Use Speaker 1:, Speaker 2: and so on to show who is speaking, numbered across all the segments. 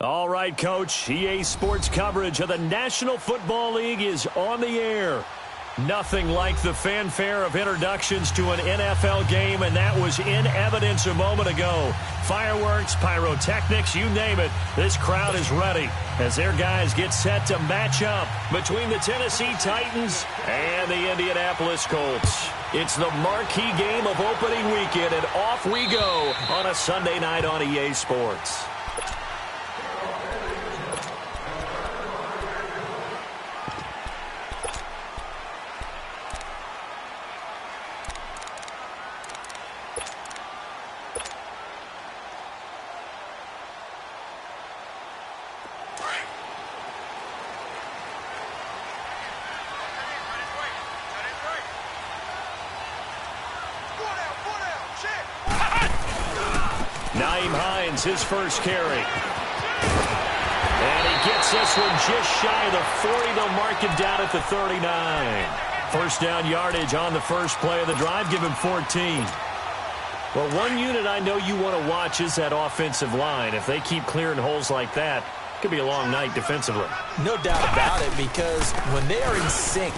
Speaker 1: All right, Coach. EA Sports coverage of the National Football League is on the air. Nothing like the fanfare of introductions to an NFL game, and that was in evidence a moment ago. Fireworks, pyrotechnics, you name it. This crowd is ready as their guys get set to match up between the Tennessee Titans and the Indianapolis Colts. It's the marquee game of opening weekend, and off we go on a Sunday night on EA Sports. His first carry. And he gets this one just shy of the 40. They'll mark him down at the 39. First down yardage on the first play of the drive. Give him 14. Well, one unit I know you want to watch is that offensive line. If they keep clearing holes like that, it could be a long night defensively.
Speaker 2: No doubt about it, because when they are in sync,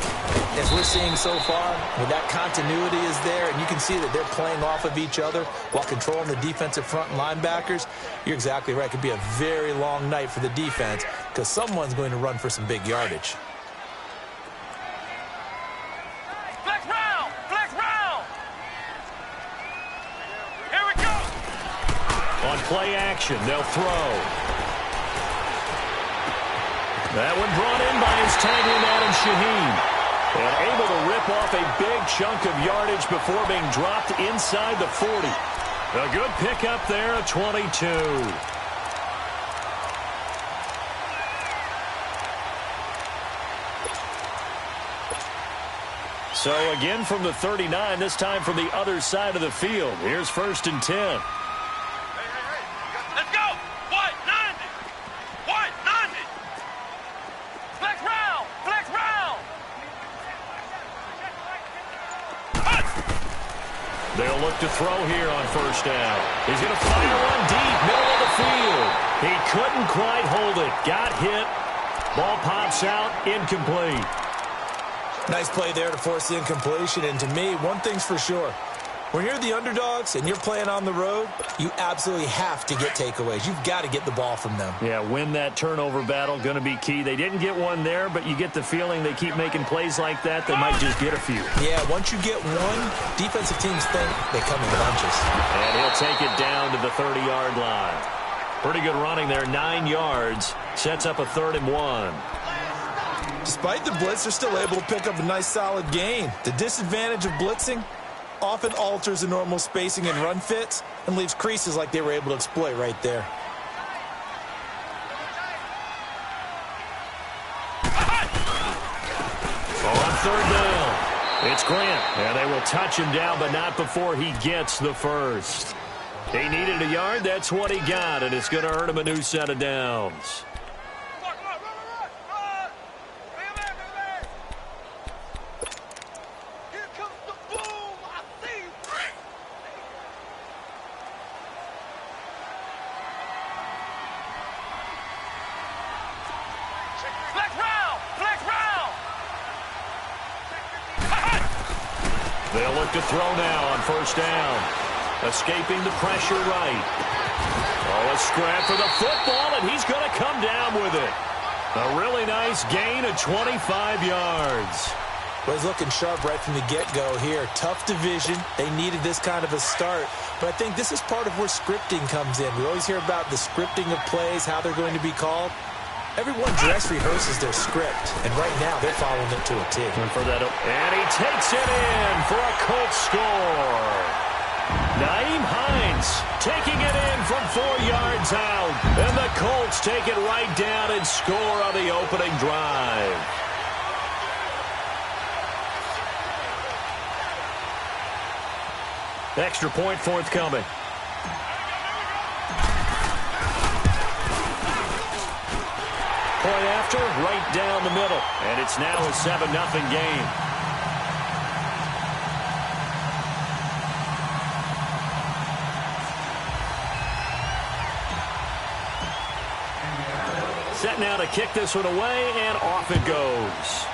Speaker 2: as we're seeing so far, when that continuity is there, and you can see that they're playing off of each other while controlling the defensive front and linebackers, you're exactly right. It could be a very long night for the defense because someone's going to run for some big yardage.
Speaker 3: Flex round! Flex round! Here we go!
Speaker 1: On play action, they'll throw. That one brought in by his tangling Adam Shaheen. And able to rip off a big chunk of yardage before being dropped inside the 40. A good pickup there at 22. So again from the 39, this time from the other side of the field. Here's 1st and 10. They'll look to throw here on first down. He's going to fire one deep, middle of the field. He couldn't quite hold it. Got hit. Ball pops out, incomplete.
Speaker 2: Nice play there to force the incompletion. And to me, one thing's for sure. When you're the underdogs and you're playing on the road, you absolutely have to get takeaways. You've got to get the ball from them.
Speaker 1: Yeah, win that turnover battle, going to be key. They didn't get one there, but you get the feeling they keep making plays like that, they might just get a few.
Speaker 2: Yeah, once you get one, defensive teams think they come in bunches.
Speaker 1: And he'll take it down to the 30-yard line. Pretty good running there, 9 yards. Sets up a 3rd and 1.
Speaker 2: Despite the blitz, they're still able to pick up a nice solid gain. The disadvantage of blitzing often alters the normal spacing and run fits and leaves creases like they were able to exploit right there.
Speaker 1: On 3rd down, it's Grant. And they will touch him down, but not before he gets the first. He needed a yard. That's what he got, and it's going to earn him a new set of downs. They'll look to throw now on first down. Escaping the pressure right. Oh, a scrap for the football, and he's going to come down with it. A really nice gain of 25 yards.
Speaker 2: Well, he's looking sharp right from the get-go here. Tough division. They needed this kind of a start. But I think this is part of where scripting comes in. We always hear about the scripting of plays, how they're going to be called. Everyone dress rehearses their script, and right now they're following it to a T.
Speaker 1: And he takes it in for a Colts score. Nyheim Hines taking it in from 4 yards out. And the Colts take it right down and score on the opening drive. Extra point forthcoming. Point after, right down the middle. And it's now a 7-0 game. Set now to kick this one away, and off it goes.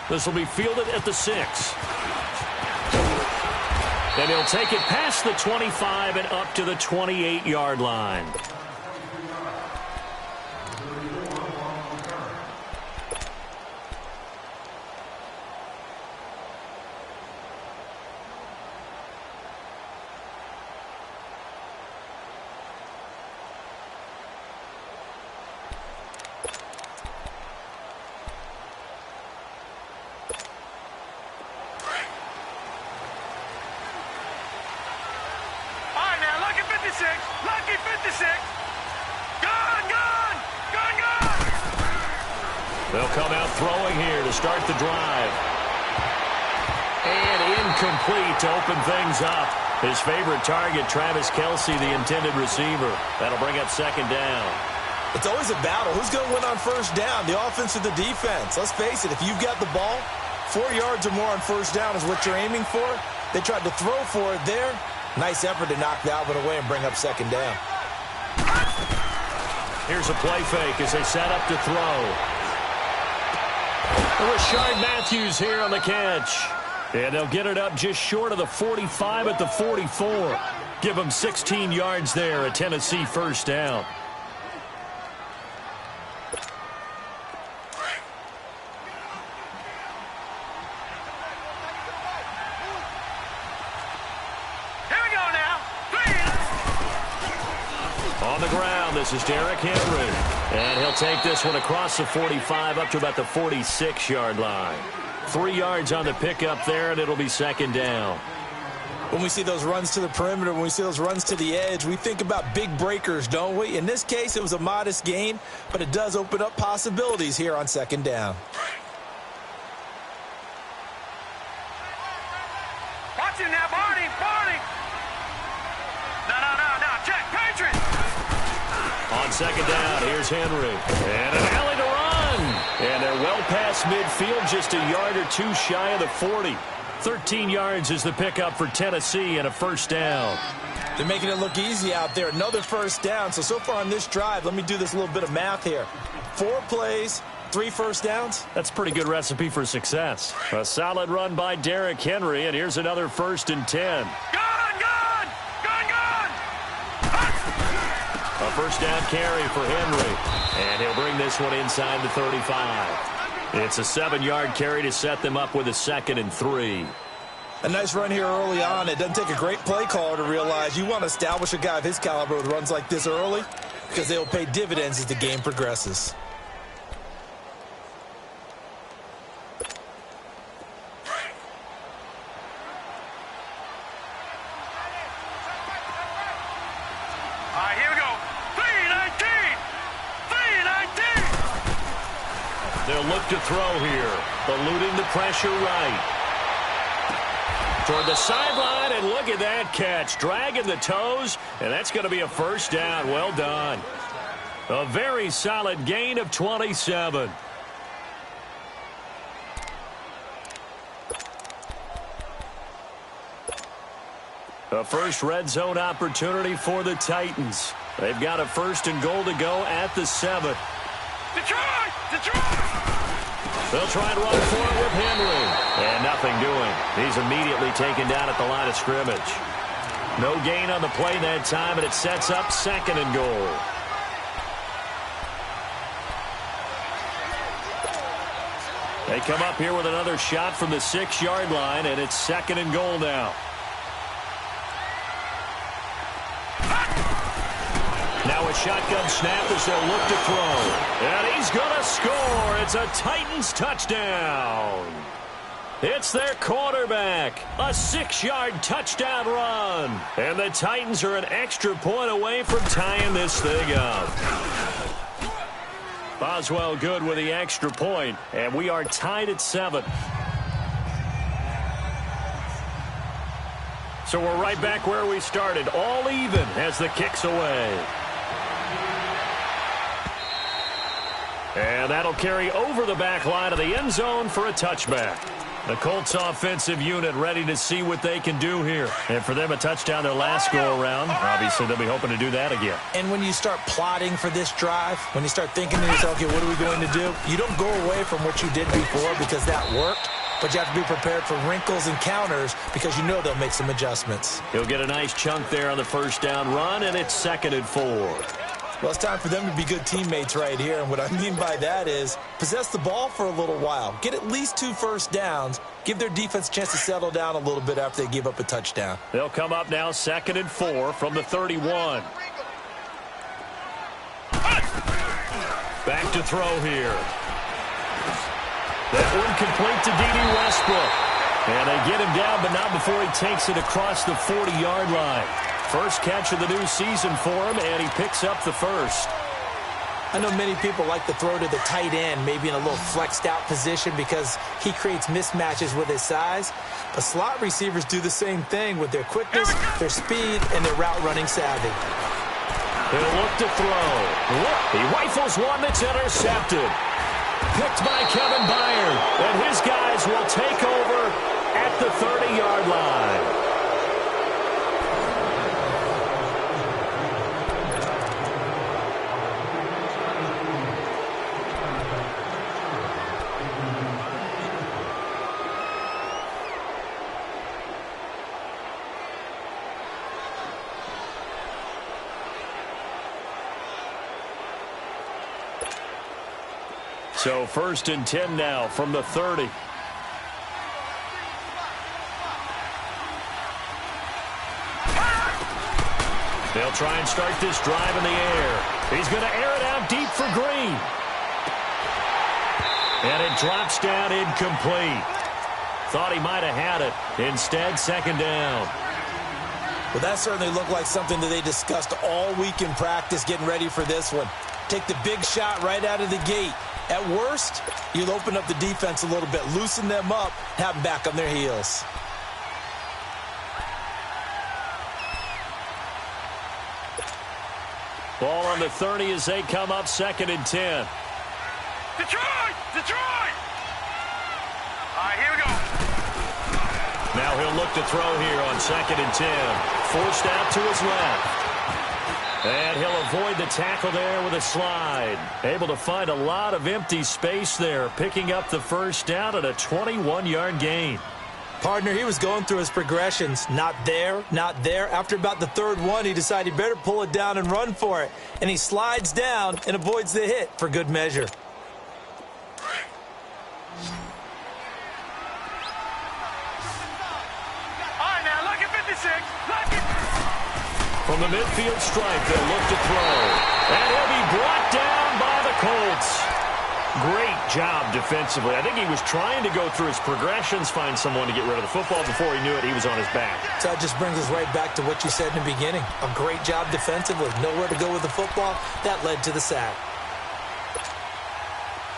Speaker 1: This will be fielded at the 6. And he'll take it past the 25 and up to the 28-yard line.
Speaker 3: Lucky 56. Gone, gone, gone, gone.
Speaker 1: They'll come out throwing here to start the drive. And incomplete to open things up. His favorite target, Travis Kelce, the intended receiver. That'll bring up second down.
Speaker 2: It's always a battle. Who's going to win on first down, the offense or the defense? Let's face it, if you've got the ball, 4 yards or more on first down is what you're aiming for. They tried to throw for it there. Nice effort to knock that one away and bring up second down.
Speaker 1: Here's a play fake as they set up to throw. Rashard Matthews here on the catch. And they'll get it up just short of the 45 at the 44. Give them 16 yards there, a Tennessee first down. On the ground, this is Derrick Henry. And he'll take this one across the 45 up to about the 46-yard line. 3 yards on the pickup there, and it'll be second down.
Speaker 2: When we see those runs to the perimeter, when we see those runs to the edge, we think about big breakers, don't we? In this case, it was a modest gain, but it does open up possibilities here on second down.
Speaker 3: Watch him now, Barney, Barney. No, check, Patriot.
Speaker 1: On second down, here's Henry. And an alley to run. And they're well past midfield, just a yard or two shy of the 40. 13 yards is the pickup for Tennessee and a first down.
Speaker 2: They're making it look easy out there. Another first down. So far on this drive, let me do this little bit of math here. 4 plays, 3 first downs.
Speaker 1: That's a pretty good recipe for success. A solid run by Derrick Henry, and here's another 1st and 10. A first down carry for Henry. And he'll bring this one inside the 35. It's a 7-yard carry to set them up with a 2nd and 3.
Speaker 2: A nice run here early on. It doesn't take a great play caller to realize you want to establish a guy of his caliber with runs like this early because they'll pay dividends as the game progresses.
Speaker 1: They'll look to throw here, eluding the pressure right. Toward the sideline, and look at that catch. Dragging the toes, and that's going to be a first down. Well done. A very solid gain of 27. A first red zone opportunity for the Titans. They've got a 1st and goal to go at the 7.
Speaker 3: Detroit!
Speaker 1: They'll try and run for it with Henry. And nothing doing. He's immediately taken down at the line of scrimmage. No gain on the play that time, and it sets up 2nd and goal. They come up here with another shot from the 6-yard line, and it's 2nd and goal now. Now a shotgun snap as they'll look to throw. And he's going to score. It's a Titans touchdown. It's their quarterback. A 6-yard touchdown run. And the Titans are an extra point away from tying this thing up. Boswell good with the extra point, and we are tied at 7. So we're right back where we started, all even as the kick's away. And that'll carry over the back line of the end zone for a touchback. The Colts offensive unit ready to see what they can do here. And for them, a touchdown their last go-around. Obviously, they'll be hoping to do that again.
Speaker 2: And when you start plotting for this drive, when you start thinking to yourself, okay, what are we going to do? You don't go away from what you did before because that worked. But you have to be prepared for wrinkles and counters because you know they'll make some adjustments.
Speaker 1: He'll get a nice chunk there on the first down run, and it's 2nd and 4.
Speaker 2: Well, it's time for them to be good teammates right here. And what I mean by that is possess the ball for a little while. Get at least 2 first downs. Give their defense a chance to settle down a little bit after they give up a touchdown.
Speaker 1: They'll come up now 2nd and 4 from the 31. Back to throw here. That one complete to D.D. Westbrook. And they get him down, but not before he takes it across the 40-yard line. First catch of the new season for him, and he picks up the first.
Speaker 2: I know many people like to throw to the tight end, maybe in a little flexed out position because he creates mismatches with his size. But slot receivers do the same thing with their quickness, their speed, and their route running savvy.
Speaker 1: He'll look to throw. He rifles one that's intercepted. Picked by Kevin Byard, and his guys will take over at the 30-yard line. So 1st and 10 now from the 30. They'll try and start this drive in the air. He's going to air it out deep for Green. And it drops down incomplete. Thought he might have had it. Instead, 2nd down.
Speaker 2: Well, that certainly looked like something that they discussed all week in practice getting ready for this one. Take the big shot right out of the gate. At worst, you'll open up the defense a little bit, loosen them up, have them back on their heels.
Speaker 1: Ball on the 30 as they come up 2nd and 10.
Speaker 3: Detroit! Detroit! All right, here we go.
Speaker 1: Now he'll look to throw here on 2nd and 10. Forced out to his left. And he'll avoid the tackle there with a slide. Able to find a lot of empty space there, picking up the first down at a 21-yard gain.
Speaker 2: Partner, he was going through his progressions. Not there, not there. After about the 3rd one, he decided he better pull it down and run for it. And he slides down and avoids the hit for good measure.
Speaker 3: All right, now, look at 56. Look at...
Speaker 1: From the midfield stripe, they'll look to throw. And he'll be brought down by the Colts. Great job defensively. I think he was trying to go through his progressions, find someone to get rid of the football. Before he knew it, he was on his back.
Speaker 2: So that just brings us right back to what you said in the beginning. A great job defensively. Nowhere to go with the football. That led to the sack.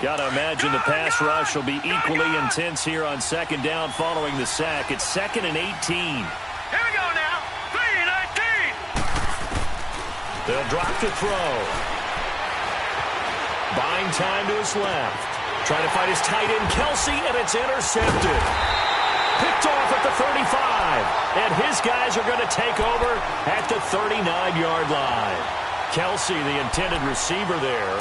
Speaker 1: Got to imagine the pass rush will be equally intense here on 2nd down following the sack. It's 2nd and 18.
Speaker 3: Here we go now. 3-19.
Speaker 1: They'll drop to throw. Buying time to his left. Trying to find his tight end, Kelsey, and it's intercepted. Picked off at the 35. And his guys are going to take over at the 39-yard line. Kelsey, the intended receiver there.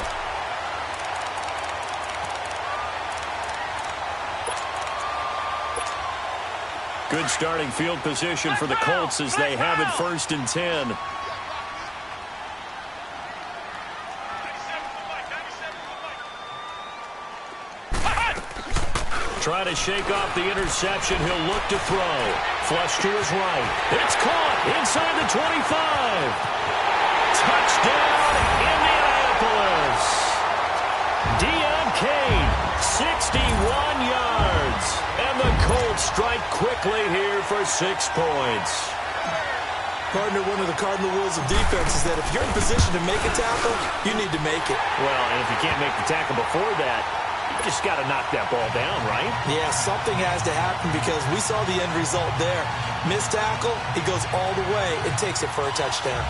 Speaker 1: Good starting field position for the Colts as they have it 1st and 10. Try to shake off the interception. He'll look to throw. Flush to his right. It's caught inside the 25. Touchdown, Indianapolis. Deion Kane, 61 yards. And the Colts strike quickly here for 6 points.
Speaker 2: Partner, one of the cardinal rules of defense is that if you're in position to make a tackle, you need to make it.
Speaker 1: Well, and if you can't make the tackle before that, you just got to knock that ball down, right?
Speaker 2: Yeah, something has to happen because we saw the end result there. Missed tackle, he goes all the way and takes it for a touchdown.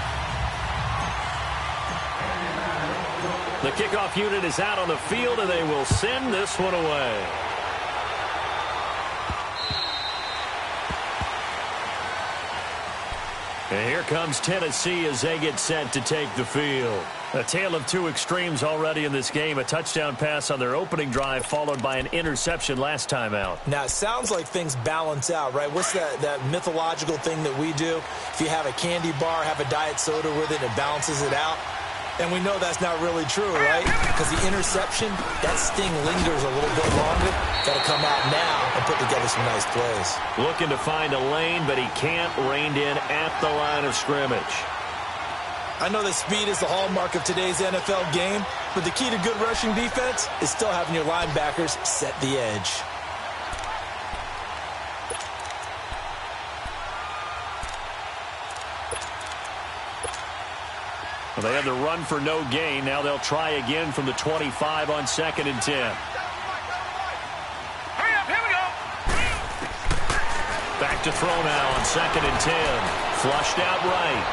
Speaker 1: The kickoff unit is out on the field, and they will send this one away. comes Tennessee as they get set to take the field. A tale of two extremes already in this game. A touchdown pass on their opening drive followed by an interception last time out.
Speaker 2: Now, it sounds like things balance out, right? What's that mythological thing that we do? If you have a candy bar, have a diet soda with it, it balances it out. And we know that's not really true, right? Because the interception, that sting lingers a little bit longer. Got to come out now and put together some nice plays.
Speaker 1: Looking to find a lane, but he can't. Reined in at the line of scrimmage.
Speaker 2: I know that speed is the hallmark of today's NFL game, but the key to good rushing defense is still having your linebackers set the edge.
Speaker 1: Well, they had the run for no gain. Now they'll try again from the 25 on 2nd and 10.
Speaker 3: Hurry up, here we go.
Speaker 1: Back to throw now on 2nd and 10. Flushed out right.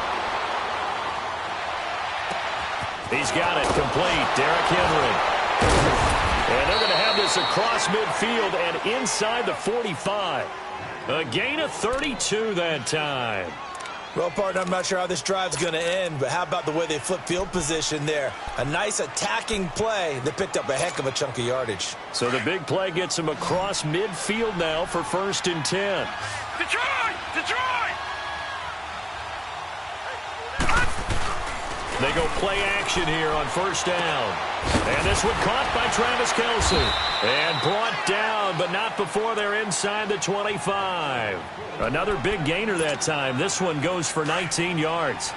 Speaker 1: He's got it complete. Derrick Henry. And they're going to have this across midfield and inside the 45. A gain of 32 that time.
Speaker 2: Well, partner, I'm not sure how this drive's going to end, but how about the way they flip field position there? A nice attacking play that picked up a heck of a chunk of yardage.
Speaker 1: So the big play gets him across midfield now for 1st and 10.
Speaker 3: Detroit! Detroit!
Speaker 1: They go play action here on 1st down. And this one caught by Travis Kelce. And brought down, but not before they're inside the 25. Another big gainer that time. This one goes for 19 yards.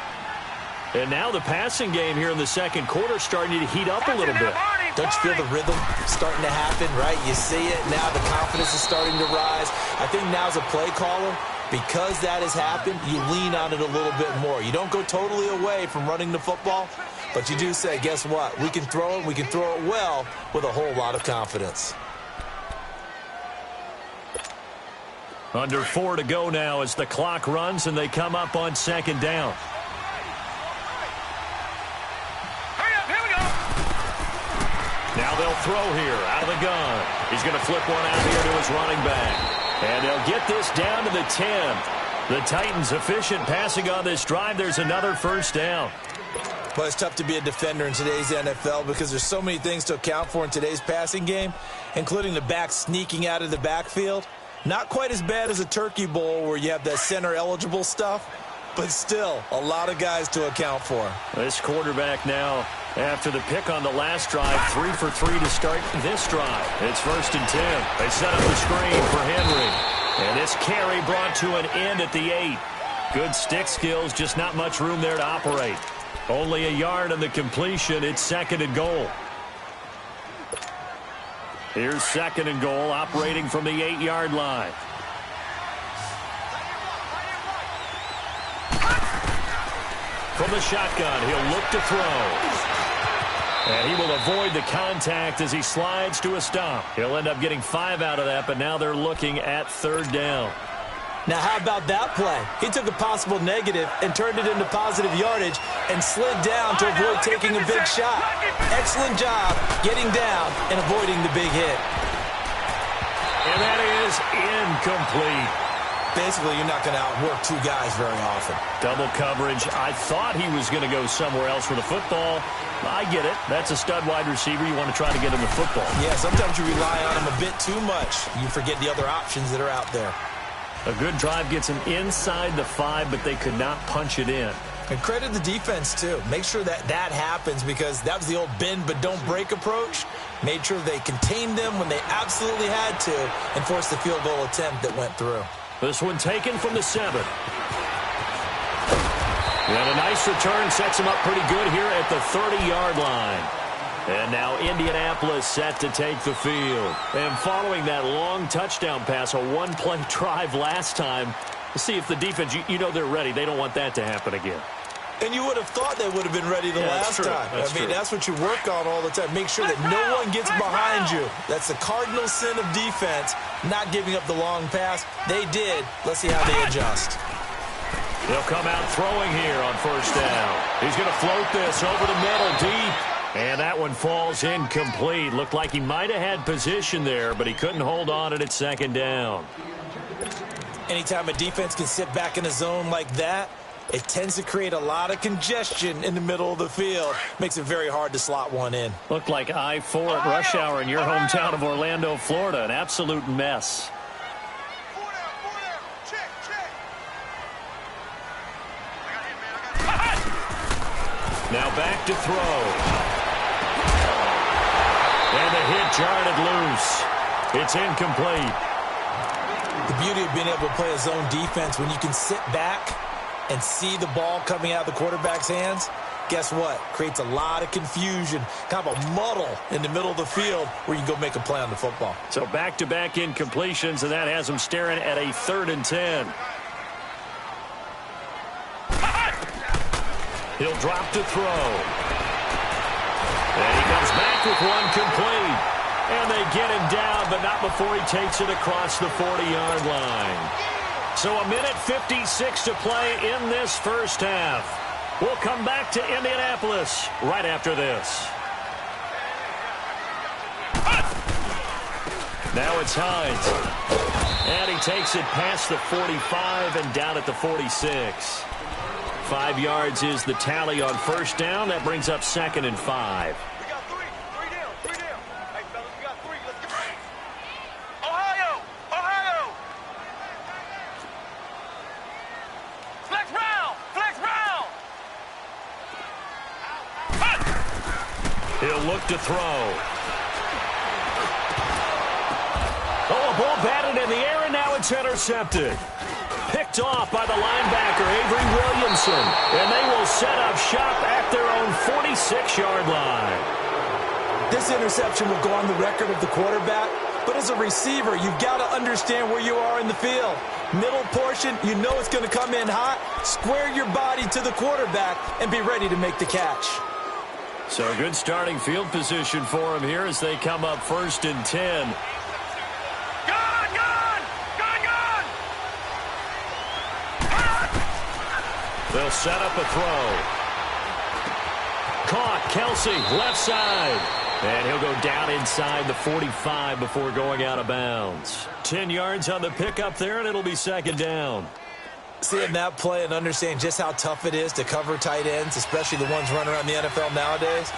Speaker 1: And now the passing game here in the second quarter starting to heat up a little bit.
Speaker 2: Don't you feel the rhythm starting to happen, right? You see it. Now the confidence is starting to rise. I think now as a play caller, because that has happened, you lean on it a little bit more. You don't go totally away from running the football, but you do say, guess what? We can throw it. We can throw it well with a whole lot of confidence.
Speaker 1: Under 4 to go now as the clock runs and they come up on 2nd down.
Speaker 3: Hurry up, here we go.
Speaker 1: Now they'll throw here out of the gun. He's going to flip one out here to his running back. And they'll get this down to the 10. The Titans efficient passing on this drive. There's another 1st down.
Speaker 2: Well, it's tough to be a defender in today's NFL because there's so many things to account for in today's passing game, including the back sneaking out of the backfield. Not quite as bad as a turkey bowl where you have that center-eligible stuff, but still a lot of guys to account for.
Speaker 1: This quarterback now, after the pick on the last drive, 3 for 3 to start this drive. It's 1st and 10. They set up the screen for Henry. And this carry brought to an end at the 8. Good stick skills, just not much room there to operate. Only a yard on the completion. It's 2nd and goal. Here's 2nd and goal, operating from the 8-yard line. From the shotgun, he'll look to throw. And he will avoid the contact as he slides to a stop. He'll end up getting 5 out of that, but now they're looking at 3rd down.
Speaker 2: Now, how about that play? He took a possible negative and turned it into positive yardage and slid down to avoid taking a big shot. Excellent job getting down and avoiding the big hit.
Speaker 1: And that is incomplete.
Speaker 2: Basically, you're not going to outwork 2 guys very often.
Speaker 1: Double coverage. I thought he was going to go somewhere else with the football. I get it. That's a stud wide receiver. You want to try to get him the football.
Speaker 2: Yeah, sometimes you rely on him a bit too much. You forget the other options that are out there.
Speaker 1: A good drive gets him inside the 5, but they could not punch it in.
Speaker 2: And credit the defense, too. Make sure that that happens because that was the old bend but don't break approach. Made sure they contained them when they absolutely had to and forced the field goal attempt that went through.
Speaker 1: This one taken from the 7. And a nice return sets him up pretty good here at the 30-yard line. And now Indianapolis set to take the field. And following that long touchdown pass, a one-play drive last time, we'll see if the defense, you know they're ready. They don't want that to happen again.
Speaker 2: And you would have thought they would have been ready the last time. That's what you work on all the time. Make sure that no one gets behind you. That's the cardinal sin of defense, not giving up the long pass. They did. Let's see how they adjust.
Speaker 1: They'll come out throwing here on 1st down. He's going to float this over the middle deep. And that one falls incomplete. Looked like he might have had position there, but he couldn't hold on it at 2nd down.
Speaker 2: Anytime a defense can sit back in a zone like that, it tends to create a lot of congestion in the middle of the field. Makes it very hard to slot one in.
Speaker 1: Looked like I-4 at rush hour in your hometown of Orlando, Florida. An absolute mess. Now back to throw. And the hit jarred it loose. It's incomplete.
Speaker 2: The beauty of being able to play a zone defense when you can sit back and see the ball coming out of the quarterback's hands, guess what? Creates a lot of confusion, kind of a muddle in the middle of the field where you can go make a play on the football.
Speaker 1: So back-to-back incompletions, and that has him staring at a 3rd and 10. He'll drop to throw. And he comes back with one complete. And they get him down, but not before he takes it across the 40-yard line. So 1:56 to play in this first half. We'll come back to Indianapolis right after this. Now it's Hines. And he takes it past the 45 and down at the 46. 5 yards is the tally on first down. That brings up 2nd and 5.
Speaker 3: We got three. Three down. Hey, fellas, we got 3. Let's get ready. Ohio! Flex round!
Speaker 1: He'll look to throw. Oh, a ball batted in the air, and now it's intercepted. Picked off by the linebacker, Avery Williamson. And they will set up shop at their own 46-yard line.
Speaker 2: This interception will go on the record of the quarterback, but as a receiver, you've got to understand where you are in the field. Middle portion, you know it's going to come in hot. Square your body to the quarterback and be ready to make the catch.
Speaker 1: So good starting field position for him here as they come up 1st and 10. They'll set up a throw. Caught, Kelsey, left side. And he'll go down inside the 45 before going out of bounds. 10 yards on the pickup there, and it'll be 2nd down.
Speaker 2: Seeing that play and understand just how tough it is to cover tight ends, especially the ones running around the NFL nowadays,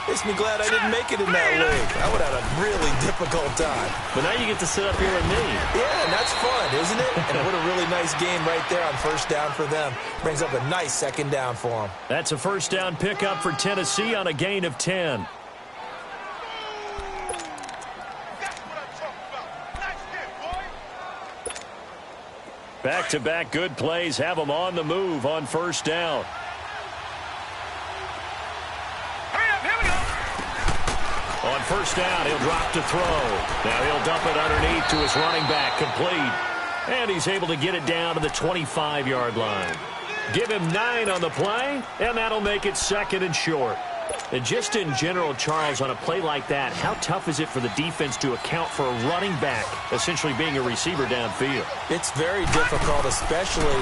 Speaker 2: makes me glad I didn't make it in that league. I would have had a really difficult time.
Speaker 1: But now you get to sit up here with me.
Speaker 2: Yeah, and that's fun, isn't it? And what a really nice game right there on first down for them. Brings up a nice 2nd down for them.
Speaker 1: That's a first down pickup for Tennessee on a gain of 10. Back-to-back good plays have them on the move on first down. On first down, he'll drop to throw. Now he'll dump it underneath to his running back, complete. And he's able to get it down to the 25-yard line. Give him 9 on the play, and that'll make it 2nd and short. And just in general, Charles, on a play like that, how tough is it for the defense to account for a running back essentially being a receiver downfield?
Speaker 2: It's very difficult, especially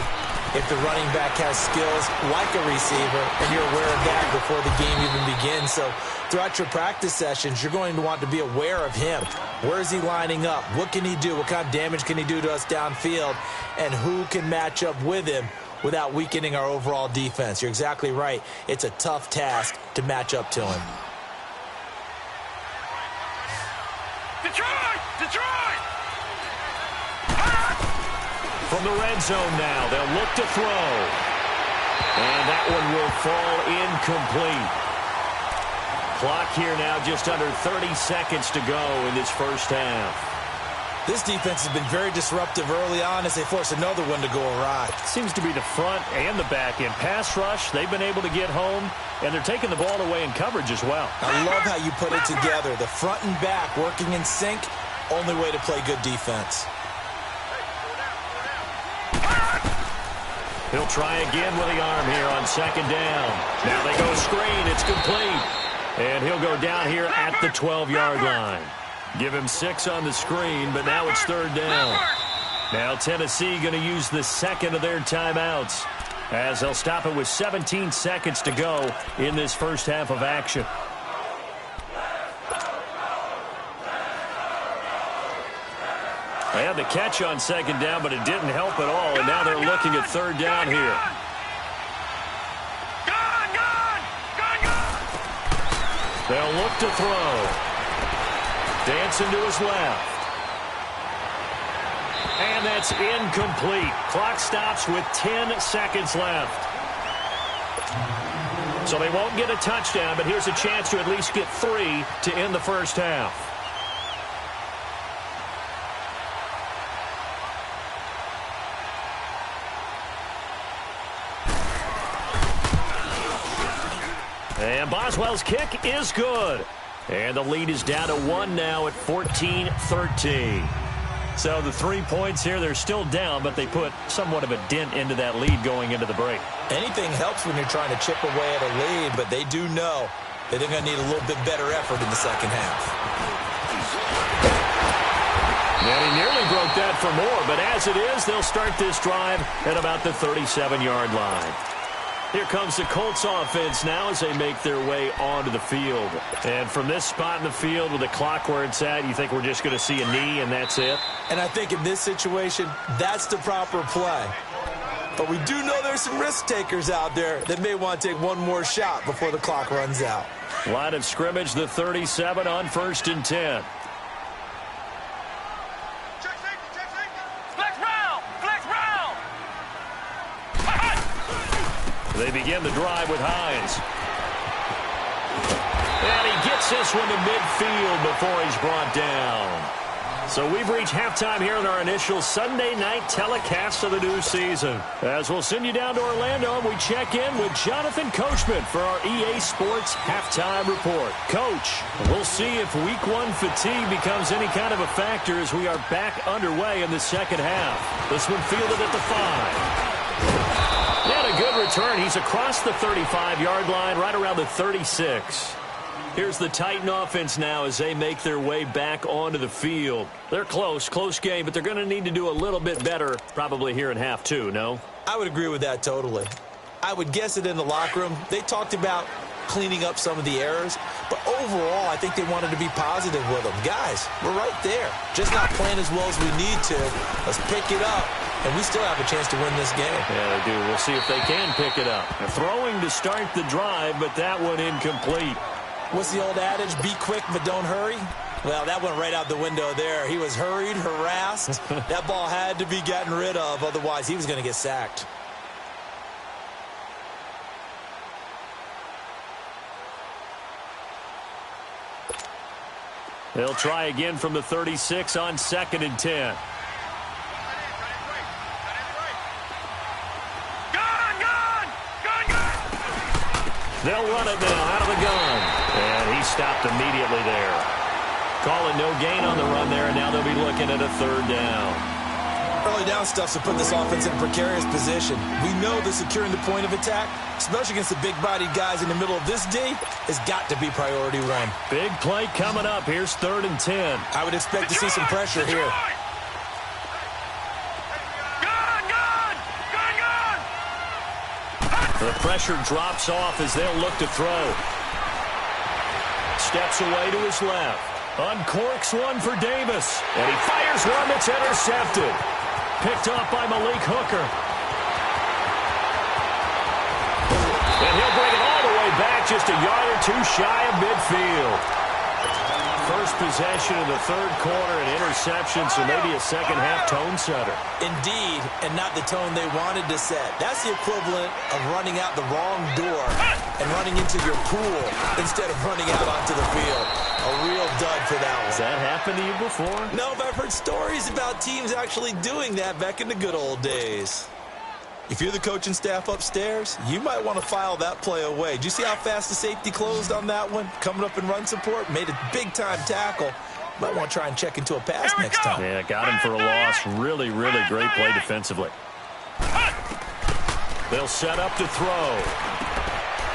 Speaker 2: if the running back has skills like a receiver, and you're aware of that before the game even begins. So throughout your practice sessions, you're going to want to be aware of him. Where is he lining up? What can he do? What kind of damage can he do to us downfield? And who can match up with him without weakening our overall defense? You're exactly right. It's a tough task to match up to him.
Speaker 3: Detroit!
Speaker 1: From the red zone now, they'll look to throw. And that one will fall incomplete. Clock here now just under 30 seconds to go in this first half.
Speaker 2: This defense has been very disruptive early on as they force another one to go awry.
Speaker 1: Seems to be the front and the back end. Pass rush, they've been able to get home, and they're taking the ball away in coverage as well.
Speaker 2: I love how you put it together. The front and back working in sync, only way to play good defense.
Speaker 1: He'll try again with the arm here on 2nd down. Now they go screen. It's complete. And he'll go down here at the 12-yard line. Give him 6 on the screen, but now it's 3rd down. Now Tennessee going to use the 2nd of their timeouts as they'll stop it with 17 seconds to go in this first half of action. They had the catch on 2nd down, but it didn't help at all, and now they're looking at 3rd down here. They'll look to throw. Dancing to his left. And that's incomplete. Clock stops with 10 seconds left. So they won't get a touchdown, but here's a chance to at least get 3 to end the first half. And Boswell's kick is good. And the lead is down to 1 now at 14-13. So the 3 points here, they're still down, but they put somewhat of a dent into that lead going into the break.
Speaker 2: Anything helps when you're trying to chip away at a lead, but they do know that they're going to need a little bit better effort in the second half.
Speaker 1: And he nearly broke that for more, but as it is, they'll start this drive at about the 37-yard line. Here comes the Colts offense now as they make their way onto the field. And from this spot in the field with the clock where it's at, you think we're just going to see a knee and that's it?
Speaker 2: And I think in this situation, that's the proper play. But we do know there's some risk takers out there that may want to take one more shot before the clock runs out.
Speaker 1: Line of scrimmage, the 37 on 1st and 10. They begin the drive with Hines. And he gets this one to midfield before he's brought down. So we've reached halftime here in our initial Sunday night telecast of the new season. As we'll send you down to Orlando, we check in with Jonathan Coachman for our EA Sports Halftime Report. Coach, we'll see if Week 1 fatigue becomes any kind of a factor as we are back underway in the second half. This one fielded at the 5. And a good return. He's across the 35-yard line, right around the 36. Here's the Titan offense now as they make their way back onto the field. They're close game, but they're going to need to do a little bit better probably here in half 2, no?
Speaker 2: I would agree with that totally. I would guess that in the locker room, they talked about cleaning up some of the errors, but overall, I think they wanted to be positive with them. Guys, we're right there. Just not playing as well as we need to. Let's pick it up, and we still have a chance to win this game.
Speaker 1: Yeah, they do. We'll see if they can pick it up. They're throwing to start the drive, but that one incomplete.
Speaker 2: What's the old adage? Be quick, but don't hurry? Well, that went right out the window there. He was hurried, harassed. That ball had to be gotten rid of, otherwise he was going to get sacked.
Speaker 1: They'll try again from the 36 on 2nd and 10. They'll run it now out of the gun. And he stopped immediately there. Calling no gain on the run there, and now they'll be looking at a 3rd down.
Speaker 2: Early down stuff to put this offense in a precarious position. We know that securing the point of attack, especially against the big-bodied guys in the middle of this D, has got to be priority 1.
Speaker 1: Big play coming up. Here's 3rd and 10.
Speaker 2: I would expect to see some pressure here.
Speaker 1: The pressure drops off as they'll look to throw. Steps away to his left. Uncorks one for Davis. And he fires one that's intercepted. Picked off by Malik Hooker. And he'll bring it all the way back, just a yard or 2 shy of midfield. First possession of the 3rd quarter, an interception, so maybe a second-half tone setter.
Speaker 2: Indeed, and not the tone they wanted to set. That's the equivalent of running out the wrong door and running into your pool instead of running out onto the field. A real dud for that one.
Speaker 1: Has that happened to you before?
Speaker 2: No, but I've heard stories about teams actually doing that back in the good old days. If you're the coaching staff upstairs, you might want to file that play away. Did you see how fast the safety closed on that one? Coming up in run support, made a big-time tackle. Might want to try and check into a pass next time.
Speaker 1: Yeah, got him for a loss. Really, really great play defensively. They'll set up to throw.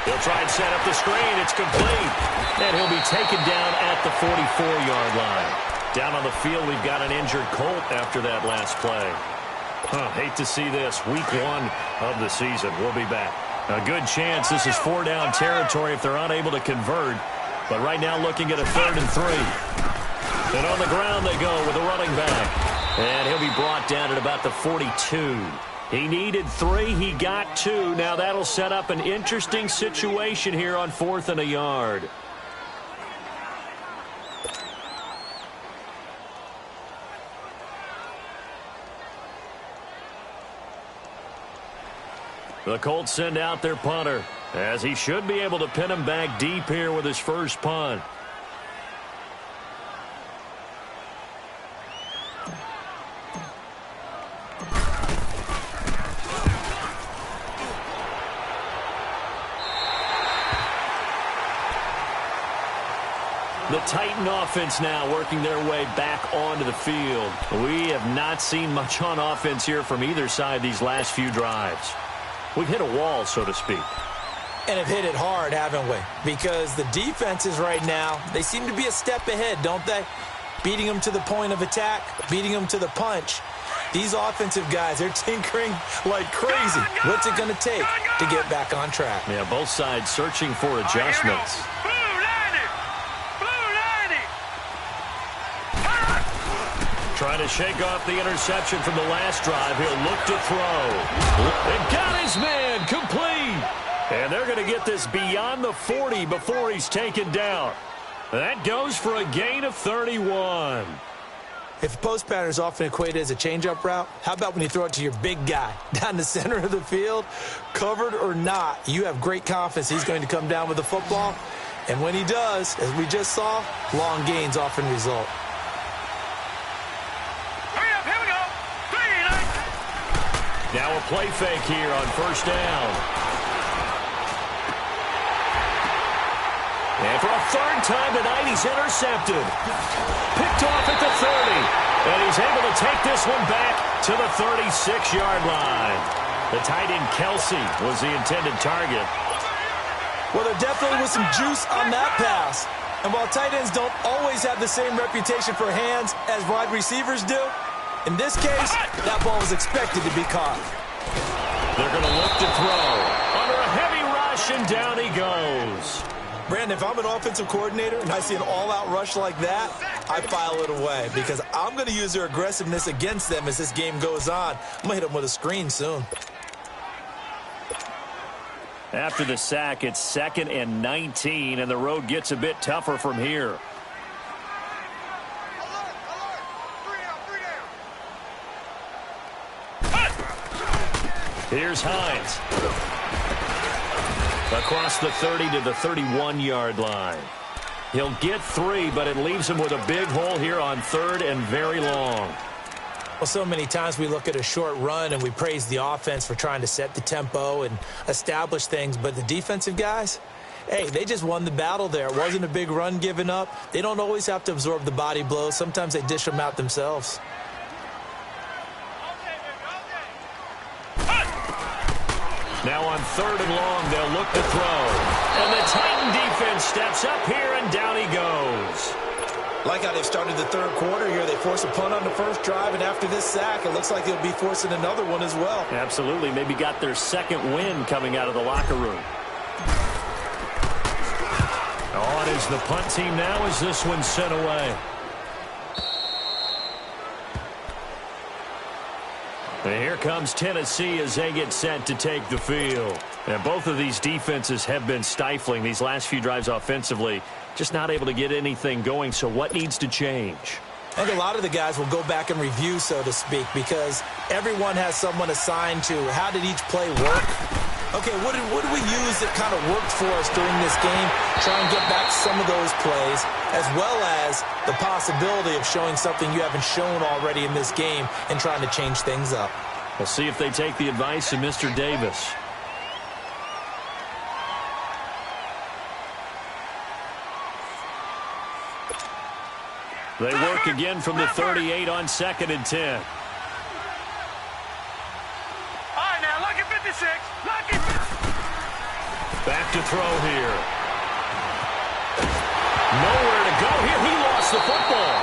Speaker 1: He'll try and set up the screen. It's complete. And he'll be taken down at the 44-yard line. Down on the field, we've got an injured Colt after that last play. Hate to see this. Week 1 of the season. We'll be back. A good chance this is 4-down territory if they're unable to convert. But right now looking at a 3rd and 3. And on the ground they go with a running back. And he'll be brought down at about the 42. He needed 3. He got 2. Now that'll set up an interesting situation here on 4th and a yard. The Colts send out their punter, as he should be able to pin him back deep here with his first punt. The Titan offense now working their way back onto the field. We have not seen much on offense here from either side these last few drives. We've hit a wall, so to speak.
Speaker 2: And have hit it hard, haven't we? Because the defenses right now, they seem to be a step ahead, don't they? Beating them to the point of attack, beating them to the punch. These offensive guys, they're tinkering like crazy. What's it going to take to get back on track?
Speaker 1: Yeah, both sides searching for adjustments. Trying to shake off the interception from the last drive. He'll look to throw. And got his man complete. And they're going to get this beyond the 40 before he's taken down. That goes for a gain of 31.
Speaker 2: If post pattern is often equated as a change-up route, how about when you throw it to your big guy down the center of the field? Covered or not, you have great confidence he's going to come down with the football. And when he does, as we just saw, long gains often result.
Speaker 1: Now a play fake here on first down. And for a third time tonight, he's intercepted. Picked off at the 30. And he's able to take this one back to the 36-yard line. The tight end Kelsey was the intended target.
Speaker 2: Well, there definitely was some juice on that pass. And while tight ends don't always have the same reputation for hands as wide receivers do, in this case, that ball was expected to be caught.
Speaker 1: They're going to look to throw. Under a heavy rush, and down he goes.
Speaker 2: Brandon, if I'm an offensive coordinator and I see an all-out rush like that, I file it away because I'm going to use their aggressiveness against them as this game goes on. I'm going to hit them with a screen soon.
Speaker 1: After the sack, it's 2nd and 19, and the road gets a bit tougher from here. Here's Hines. Across the 30 to the 31-yard line. He'll get 3, but it leaves him with a big hole here on 3rd and very long.
Speaker 2: Well, so many times we look at a short run and we praise the offense for trying to set the tempo and establish things, but the defensive guys, hey, they just won the battle there. It wasn't a big run given up. They don't always have to absorb the body blows. Sometimes they dish them out themselves.
Speaker 1: Now on 3rd and long, they'll look to throw. And the Titan defense steps up here, and down he goes.
Speaker 2: Like how they've started the third quarter here. They force a punt on the first drive, and after this sack, it looks like they'll be forcing another one as well.
Speaker 1: Absolutely. Maybe got their second win coming out of the locker room. On is the punt team now as this one's sent away. And here comes Tennessee as they get set to take the field. And both of these defenses have been stifling these last few drives offensively. Just not able to get anything going, so what needs to change?
Speaker 2: I think a lot of the guys will go back and review, so to speak, because everyone has someone assigned to how did each play work. Okay, what did we use that kind of worked for us during this game? Try and get back some of those plays, as well as the possibility of showing something you haven't shown already in this game and trying to change things up.
Speaker 1: We'll see if they take the advice of Mr. Davis. They work again from the 38 on 2nd and 10. Back to throw here. Nowhere to go here. He lost the football.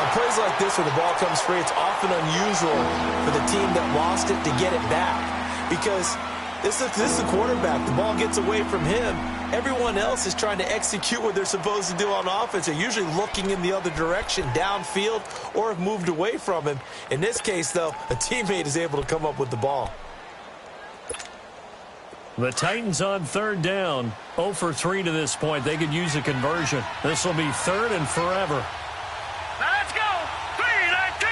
Speaker 2: On plays like this where the ball comes free, it's often unusual for the team that lost it to get it back. Because this is the quarterback. The ball gets away from him. Everyone else is trying to execute what they're supposed to do on offense. They're usually looking in the other direction, downfield, or have moved away from him. In this case, though, a teammate is able to come up with the ball.
Speaker 1: The Titans on 3rd down. 0 for 3 to this point. They could use a conversion. This will be 3rd and forever.
Speaker 3: Now let's go. 3-19.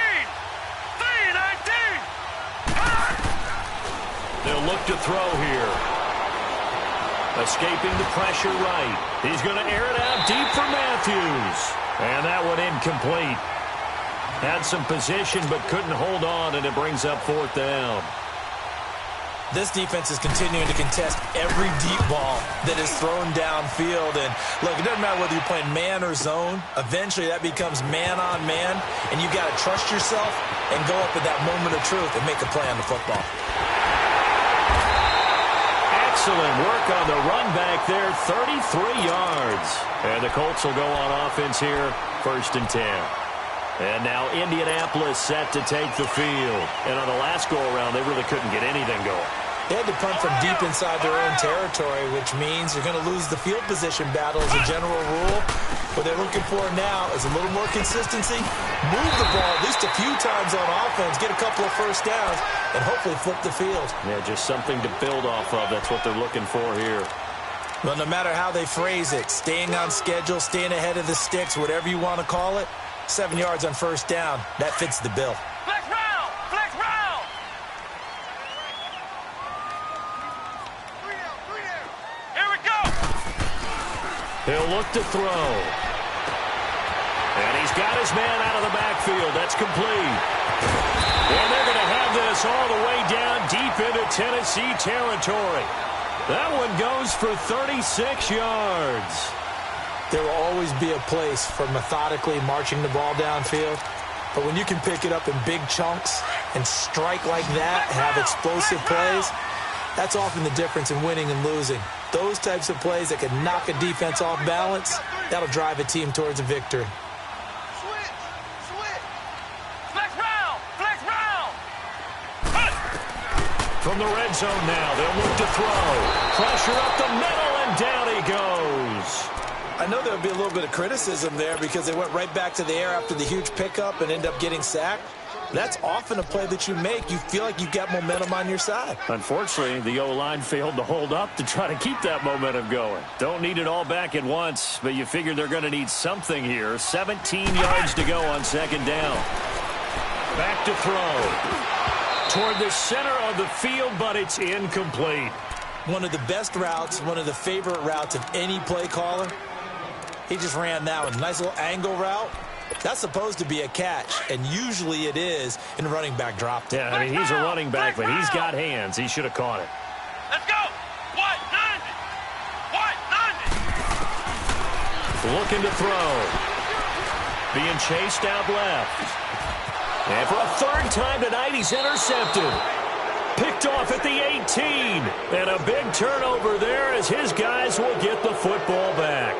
Speaker 3: 3-19.
Speaker 1: They'll look look to throw here. Escaping the pressure right. He's going to air it out deep for Matthews. And that one incomplete. Had some position but couldn't hold on, and it brings up 4th down.
Speaker 2: This defense is continuing to contest every deep ball that is thrown downfield. And, look, it doesn't matter whether you're playing man or zone. Eventually, that becomes man-on-man, and you've got to trust yourself and go up at that moment of truth and make a play on the football.
Speaker 1: Excellent work on the run back there, 33 yards. And the Colts will go on offense here, 1st and 10. And now Indianapolis set to take the field. And on the last go-around, they really couldn't get anything going.
Speaker 2: They had to punt from deep inside their own territory, which means you're going to lose the field position battle as a general rule. What they're looking for now is a little more consistency, move the ball at least a few times on offense, get a couple of first downs, and hopefully flip the field.
Speaker 1: Yeah, just something to build off of. That's what they're looking for here.
Speaker 2: Well, no matter how they phrase it, staying on schedule, staying ahead of the sticks, whatever you want to call it, 7 yards on first down, that fits the bill.
Speaker 3: Flex round! Flex round! 3 down! Here we go!
Speaker 1: He'll look to throw. And he's got his man out of the backfield. That's complete. And they're going to have this all the way down deep into Tennessee territory. That one goes for 36 yards.
Speaker 2: There will always be a place for methodically marching the ball downfield. But when you can pick it up in big chunks and strike like that and have explosive plays, that's often the difference in winning and losing. Those types of plays that can knock a defense off balance, that'll drive a team towards a victory.
Speaker 3: Switch! Flex round! Flex round!
Speaker 1: From the red zone now, they'll look to throw. Pressure up the middle, and down he goes.
Speaker 2: I know there'll be a little bit of criticism there because they went right back to the air after the huge pickup and end up getting sacked. That's often a play that you make. You feel like you've got momentum on your side.
Speaker 1: Unfortunately, the O-line failed to hold up to try to keep that momentum going. Don't need it all back at once, but you figure they're going to need something here. 17 yards to go on 2nd down. Back to throw. Toward the center of the field, but it's incomplete.
Speaker 2: One of the best routes, one of the favorite routes of any play caller. He just ran that one. Nice little angle route. That's supposed to be a catch, and usually it is in a running back drop.
Speaker 1: Yeah, I mean, he's a running back, but he's got hands. He should have caught it.
Speaker 3: Let's go! 190! 190!
Speaker 1: Looking to throw. Being chased out left. And for a 3rd time tonight, he's intercepted. Picked off at the 18. And a big turnover there as his guys will get the football back.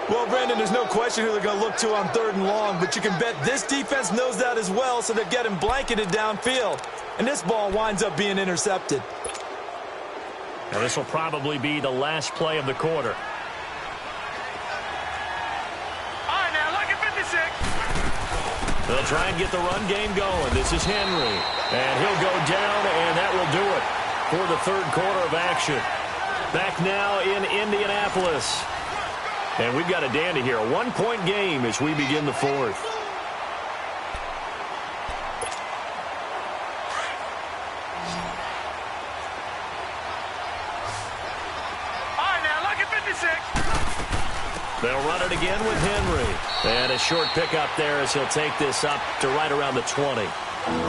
Speaker 2: Well, Brandon, there's no question who they're going to look to on 3rd and long, but you can bet this defense knows that as well, so they're getting blanketed downfield. And this ball winds up being intercepted.
Speaker 1: Now, this will probably be the last play of the quarter.
Speaker 3: All right, now, look at 56.
Speaker 1: They'll try and get the run game going. This is Henry. And he'll go down, and that will do it for the 3rd quarter of action. Back now in Indianapolis. And we've got a dandy here. A 1-point game as we begin the 4th.
Speaker 3: All right, now, look at 56.
Speaker 1: They'll run it again with Henry. And a short pickup there as he'll take this up to right around the 20.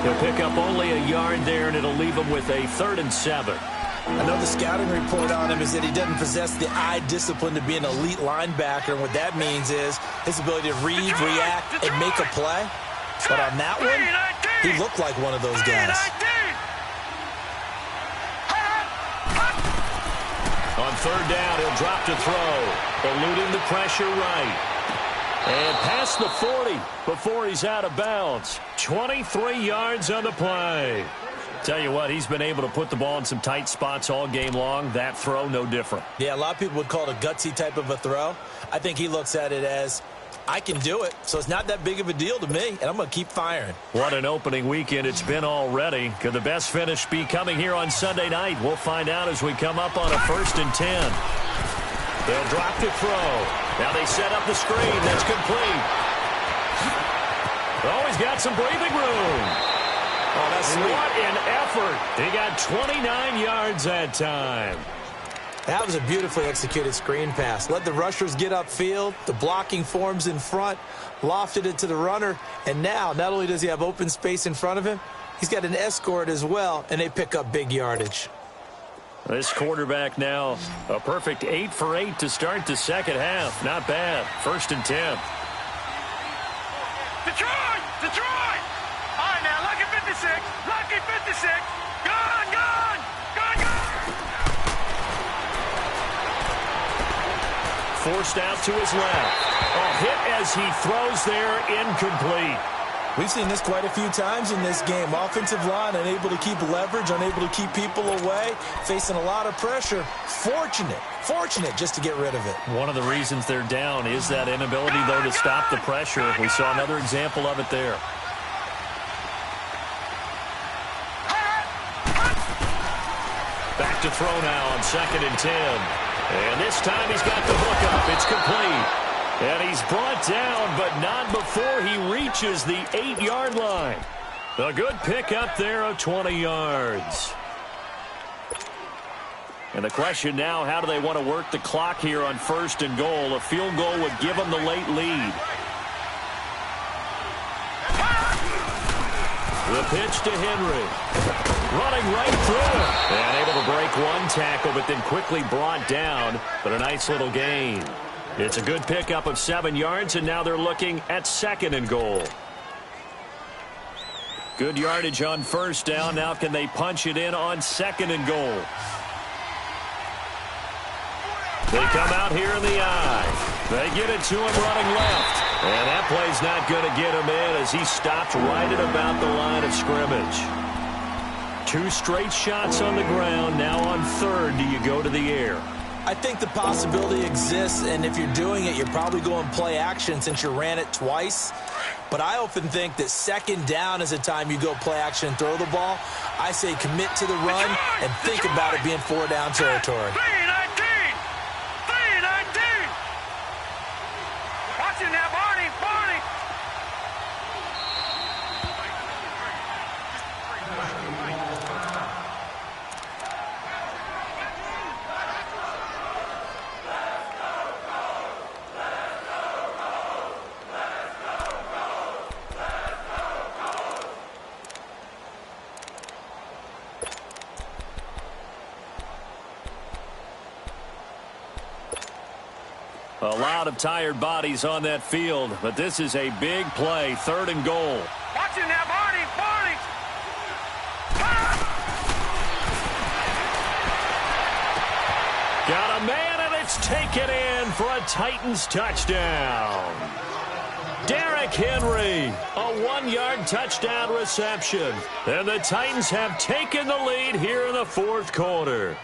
Speaker 1: He'll pick up only a yard there, and it'll leave him with a 3rd and 7.
Speaker 2: I know the scouting report on him is that he doesn't possess the eye discipline to be an elite linebacker. And what that means is his ability to read, react, and make a play. But on that one, he looked like one of those guys.
Speaker 1: On 3rd down, he'll drop to throw. Eluding the pressure right. And past the 40 before he's out of bounds. 23 yards on the play. Tell you what, he's been able to put the ball in some tight spots all game long. That throw, no different.
Speaker 2: Yeah, a lot of people would call it a gutsy type of a throw. I think he looks at it as, I can do it, so it's not that big of a deal to me, and I'm going to keep firing.
Speaker 1: What an opening weekend it's been already. Could the best finish be coming here on Sunday night? We'll find out as we come up on a 1st and 10. They'll drop to throw. Now they set up the screen. That's complete. Always got some breathing room.
Speaker 2: Oh, that's sweet.
Speaker 1: What an effort. He got 29 yards that time.
Speaker 2: That was a beautifully executed screen pass. Let the rushers get upfield. The blocking forms in front. Lofted it to the runner. And now, not only does he have open space in front of him, he's got an escort as well, and they pick up big yardage.
Speaker 1: This quarterback now, a perfect 8 for 8 to start the second half. Not bad. 1st and 10.
Speaker 3: Detroit! Detroit! All right, now, lucky 56. Lucky 56. Gone, gone! Gone, gone!
Speaker 1: Forced out to his left. A hit as he throws there, incomplete.
Speaker 2: We've seen this quite a few times in this game. Offensive line unable to keep leverage, unable to keep people away, facing a lot of pressure. Fortunate just to get rid of it.
Speaker 1: One of the reasons they're down is that inability, though, to stop the pressure. We saw another example of it there. Back to throw now on 2nd and 10. And this time he's got the hook up. It's complete. And he's brought down, but not before he reaches the 8-yard line. A good pickup there of 20 yards. And the question now, how do they want to work the clock here on 1st and goal? A field goal would give them the late lead. The pitch to Henry. Running right through him. And able to break one tackle, but then quickly brought down. But a nice little gain. It's a good pickup of 7 yards, and now they're looking at 2nd and goal. Good yardage on 1st down. Now can they punch it in on 2nd and goal? They come out here in the eye. They get it to him running left. And that play's not going to get him in as he stopped right at about the line of scrimmage. 2 straight shots on the ground. Now on 3rd, do you go to the air?
Speaker 2: I think the possibility exists, and if you're doing it, you're probably going play action since you ran it twice. But I often think that 2nd down is a time you go play action and throw the ball. I say commit to the run and think about it being 4-down territory.
Speaker 3: 3-19! 3-19! Watching that, Barney! Barney!
Speaker 1: A lot of tired bodies on that field, but this is a big play. 3rd and goal.
Speaker 3: Watching that, Barney! Barney!
Speaker 1: Got a man, and it's taken in for a Titans touchdown. Derrick Henry, a 1-yard touchdown reception. And the Titans have taken the lead here in the 4th quarter.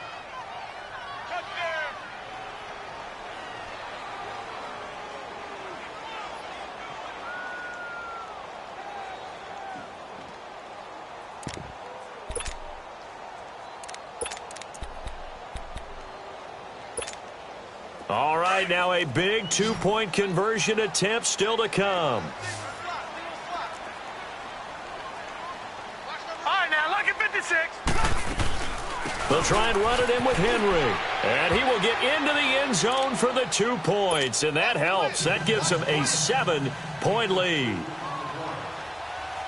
Speaker 1: All right, now a big 2-point conversion attempt still to come.
Speaker 3: All right, now, lucky 56.
Speaker 1: They'll try and run it in with Henry. And he will get into the end zone for the 2 points. And that helps. That gives him a 7-point lead.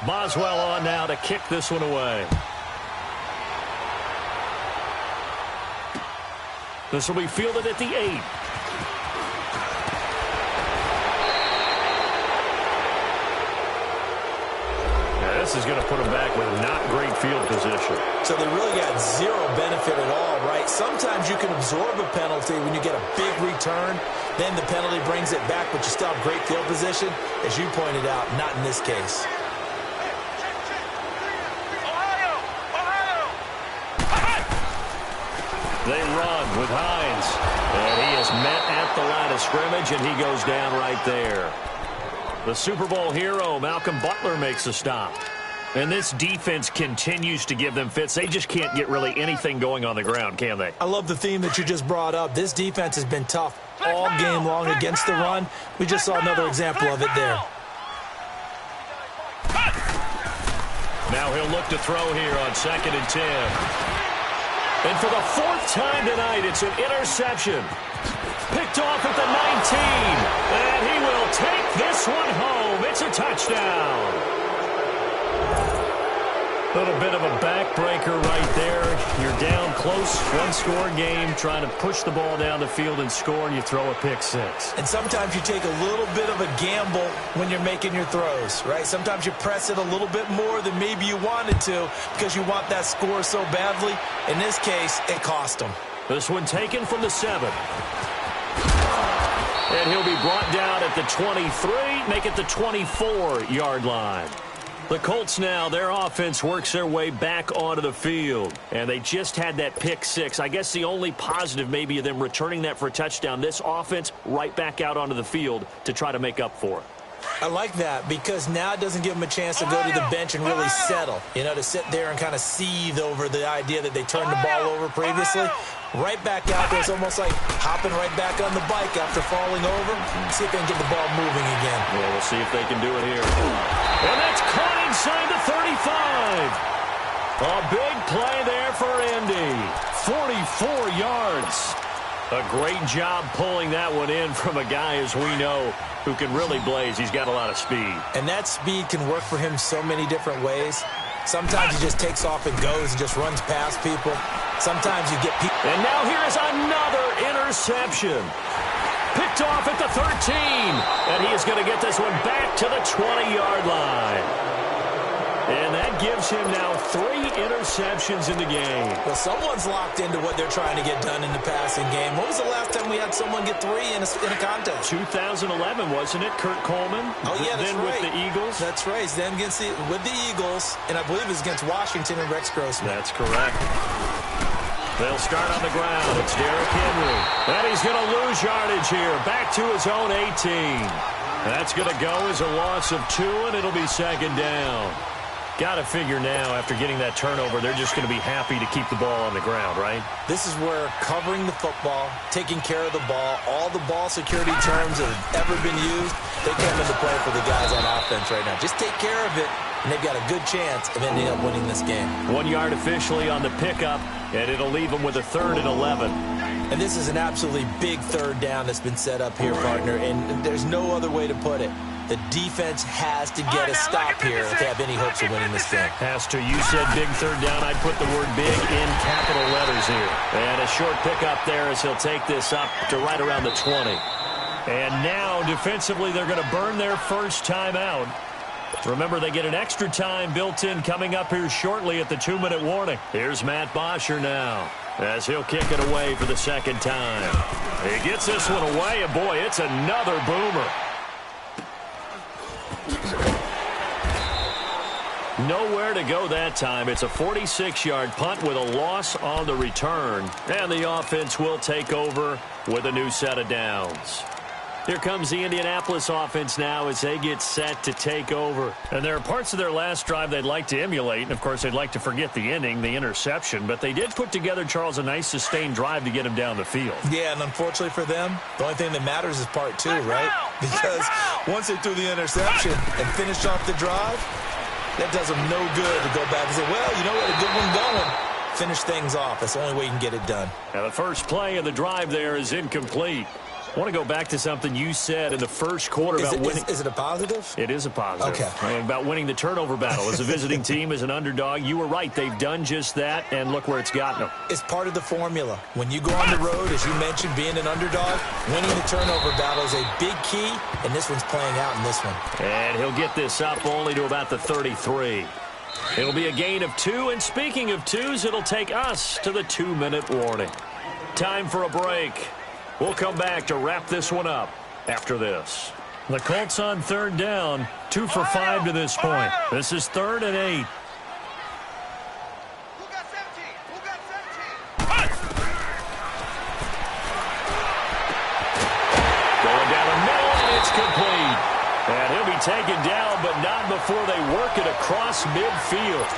Speaker 1: Boswell on now to kick this one away. This will be fielded at the 8. This is going to put them back with not great field position.
Speaker 2: So they really got zero benefit at all, right? Sometimes you can absorb a penalty when you get a big return. Then the penalty brings it back, but you still have great field position. As you pointed out, not in this case.
Speaker 1: They run with Hines. And he is met at the line of scrimmage, and he goes down right there. The Super Bowl hero, Malcolm Butler, makes a stop. And this defense continues to give them fits. They just can't get really anything going on the ground, can they?
Speaker 2: I love the theme that you just brought up. This defense has been tough all game long against the run. We just saw another example of it there.
Speaker 1: Now he'll look to throw here on 2nd and 10. And for the 4th time tonight, it's an interception. Picked off at the 19. And he will take this one home. It's a touchdown. A little bit of a backbreaker right there. You're down close, one-score game, trying to push the ball down the field and score, and you throw a pick six.
Speaker 2: And sometimes you take a little bit of a gamble when you're making your throws, right? Sometimes you press it a little bit more than maybe you wanted to because you want that score so badly. In this case, it cost him.
Speaker 1: This one taken from the 7. And he'll be brought down at the 23, make it the 24-yard line. The Colts now, their offense works their way back onto the field. And they just had that pick six. I guess the only positive maybe of them returning that for a touchdown. This offense right back out onto the field to try to make up for it.
Speaker 2: I like that because now it doesn't give them a chance to go to the bench and really settle. You know, to sit there and kind of seethe over the idea that they turned the ball over previously. Right back out there. It's almost like hopping right back on the bike after falling over. See if they can get the ball moving again.
Speaker 1: Yeah, we'll see if they can do it here. And that's caught inside the 35. A big play there for Indy. 44 yards. A great job pulling that one in from a guy, as we know, who can really blaze. He's got a lot of speed.
Speaker 2: And that speed can work for him so many different ways. Sometimes he just takes off and goes and just runs past people. Sometimes you get people.
Speaker 1: And now here is another interception. Picked off at the 13. And he is going to get this one back to the 20-yard line. And that gives him now 3 interceptions in the game.
Speaker 2: Well, someone's locked into what they're trying to get done in the passing game. When was the last time we had someone get 3 in a contest?
Speaker 1: 2011, wasn't it? Kurt Coleman?
Speaker 2: Oh, yeah, that's
Speaker 1: then
Speaker 2: right.
Speaker 1: With the Eagles?
Speaker 2: That's right. Then with the Eagles, and I believe it was against Washington and Rex Grossman.
Speaker 1: That's correct. They'll start on the ground. It's Derrick Henry. And he's going to lose yardage here. Back to his own 18. That's going to go as a loss of 2, and it'll be 2nd down. Got to figure now, after getting that turnover, they're just going to be happy to keep the ball on the ground, right?
Speaker 2: This is where covering the football, taking care of the ball, all the ball security terms that have ever been used, they come into play for the guys on offense right now. Just take care of it, and they've got a good chance of ending up winning this game.
Speaker 1: 1 yard officially on the pickup, and it'll leave them with a 3rd and 11.
Speaker 2: And this is an absolutely big 3rd down that's been set up here, partner, and there's no other way to put it. The defense has to get a stop here if they have any hopes of winning this game.
Speaker 1: Has to. You said big 3rd down. I'd put the word big in capital letters here. And a short pickup there as he'll take this up to right around the 20. And now, defensively, they're going to burn their first timeout. Remember, they get an extra time built in coming up here shortly at the 2-minute warning. Here's Matt Bosher now as he'll kick it away for the 2nd time. He gets this one away, and boy, it's another boomer. Nowhere to go that time. It's a 46-yard punt with a loss on the return. And the offense will take over with a new set of downs. Here comes the Indianapolis offense now as they get set to take over. And there are parts of their last drive they'd like to emulate. And, of course, they'd like to forget the ending, the interception. But they did put together, Charles, a nice sustained drive to get him down the field.
Speaker 2: Yeah, and unfortunately for them, the only thing that matters is part 2, right? Because once they threw the interception and finished off the drive, that does them no good to go back and say, well, you know what, a good one going. Finish things off. That's the only way you can get it done.
Speaker 1: Now, the first play of the drive there is incomplete. I want to go back to something you said in the first quarter about winning.
Speaker 2: Is it a positive?
Speaker 1: It is a positive.
Speaker 2: Okay.
Speaker 1: About winning the turnover battle. As a visiting team, as an underdog, you were right. They've done just that, and look where it's gotten them.
Speaker 2: It's part of the formula. When you go on the road, as you mentioned, being an underdog, winning the turnover battle is a big key, and this one's playing out in this one.
Speaker 1: And he'll get this up only to about the 33. It'll be a gain of 2, and speaking of 2s, it'll take us to the 2-minute warning. Time for a break. We'll come back to wrap this one up after this. The Colts on 3rd down, 2 for 5 to this point. This is 3rd and 8.
Speaker 3: Who got 17? Who got 17?
Speaker 1: Going down the middle, and it's complete. And he'll be taken down, but not before they work it across midfield.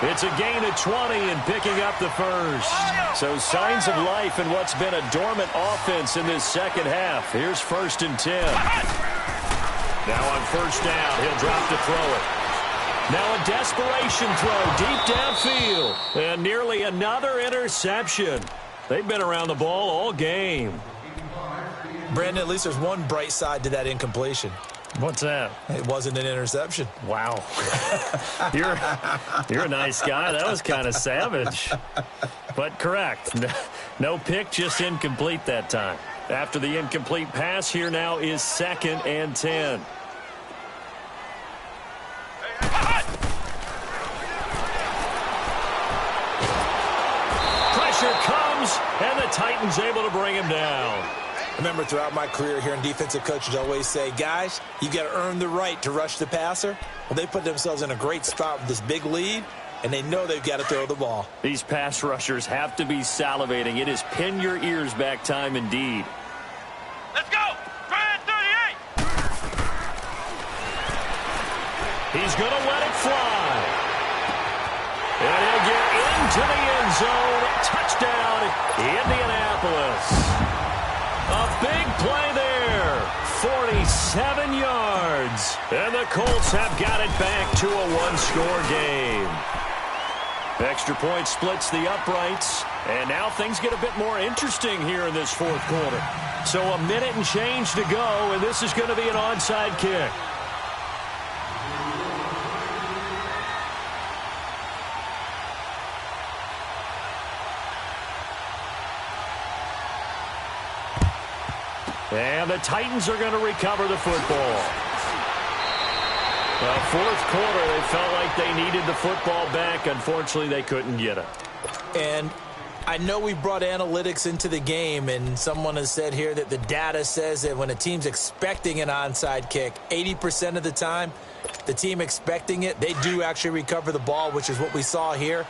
Speaker 1: It's a gain of 20 and picking up the first. So signs of life in what's been a dormant offense in this second half. Here's 1st and 10. Now on 1st down, he'll drop to throw it. Now a desperation throw deep downfield. And nearly another interception. They've been around the ball all game.
Speaker 2: Brandon, at least there's one bright side to that incompletion.
Speaker 1: What's that?
Speaker 2: It wasn't an interception.
Speaker 1: Wow. You're a nice guy. That was kind of savage. But correct. No pick, just incomplete that time. After the incomplete pass, here now is 2nd and 10. Pressure comes, and the Titans able to bring him down.
Speaker 2: Remember, throughout my career here in defensive coaches always say, guys, you got to earn the right to rush the passer. Well, they put themselves in a great spot with this big lead, and they know they've got to throw the ball.
Speaker 1: These pass rushers have to be salivating. It is pin your ears back time indeed.
Speaker 3: Let's go! Try it, 38!
Speaker 1: He's going to let it fly. And he'll get into the end zone. Touchdown, Indianapolis. A big play there. 47 yards. And the Colts have got it back to a one-score game. Extra point splits the uprights. And now things get a bit more interesting here in this fourth quarter. So a minute and change to go, and this is going to be an onside kick. And the Titans are going to recover the football. Well, fourth quarter, they felt like they needed the football back. Unfortunately, they couldn't get it.
Speaker 2: And I know we brought analytics into the game, and someone has said here that the data says that when a team's expecting an onside kick, 80% of the time, the team expecting it, they do actually recover the ball, which is what we saw here.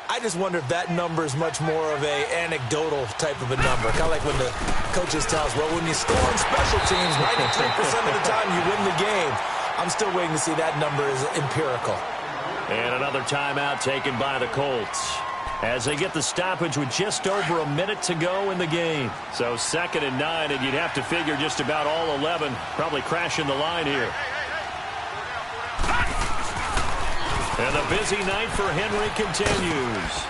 Speaker 2: I just wonder if that number is much more of a anecdotal type of a number. Kind of like when the coaches tell us, well, when you score on special teams, 93% of the time you win the game. I'm still waiting to see that number is empirical.
Speaker 1: And another timeout taken by the Colts as they get the stoppage with just over a minute to go in the game. So 2nd and 9, and you'd have to figure just about all 11 probably crashing the line here. And the busy night for Henry continues.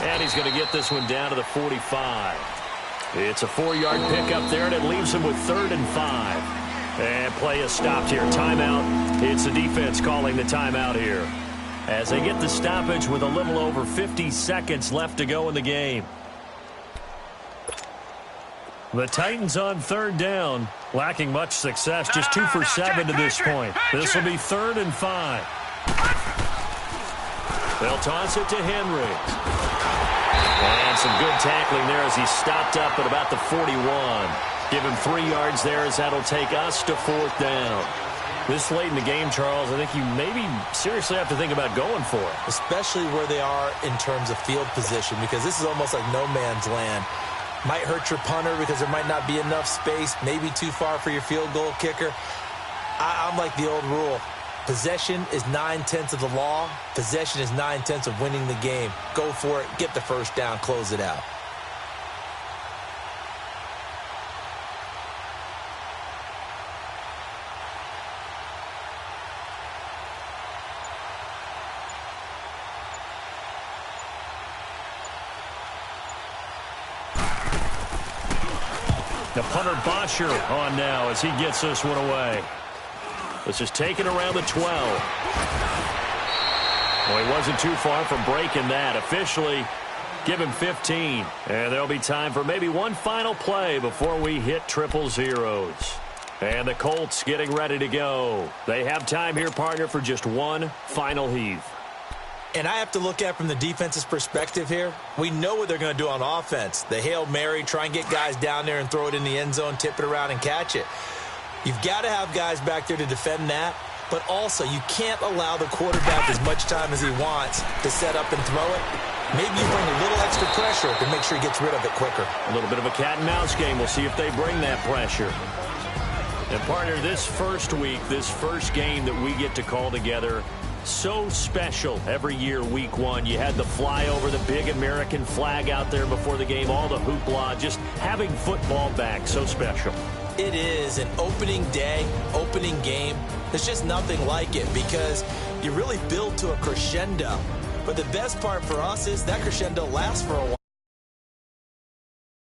Speaker 1: And he's going to get this one down to the 45. It's a 4-yard pickup there, and it leaves him with 3rd and 5. And play is stopped here. Timeout. It's the defense calling the timeout here as they get the stoppage with a little over 50 seconds left to go in the game. The Titans on 3rd down, lacking much success, just 2 for 7 to this point. This will be 3rd and 5. They'll toss it to Henry. And some good tackling there as he stopped up at about the 41. Give him 3 yards there as that'll take us to 4th down. This late in the game, Charles, I think you maybe seriously have to think about going for it.
Speaker 2: Especially where they are in terms of field position, because this is almost like no man's land. Might hurt your punter because there might not be enough space, maybe too far for your field goal kicker. I'm like the old rule. Possession is 9/10 of the law. Possession is 9/10 of winning the game. Go for it. Get the first down. Close it out.
Speaker 1: The punter Bosher on now as he gets this one away. This is taken around the 12. Well, he wasn't too far from breaking that. Officially, give him 15. And there'll be time for maybe one final play before we hit triple zeros. And the Colts getting ready to go. They have time here, partner, for just one final heave.
Speaker 2: And I have to look at from the defense's perspective here. We know what they're going to do on offense. The Hail Mary, try and get guys down there and throw it in the end zone, tip it around and catch it. You've got to have guys back there to defend that. But also, you can't allow the quarterback as much time as he wants to set up and throw it. Maybe you bring a little extra pressure to make sure he gets rid of it quicker.
Speaker 1: A little bit of a cat and mouse game. We'll see if they bring that pressure. And, partner, this first week, this first game that we get to call together, so special every year, week one. You had the flyover, the big American flag out there before the game, all the hoopla, just having football back, so special.
Speaker 2: It is an opening day, opening game. There's just nothing like it because you really build to a crescendo. But the best part for us is that crescendo lasts for a while.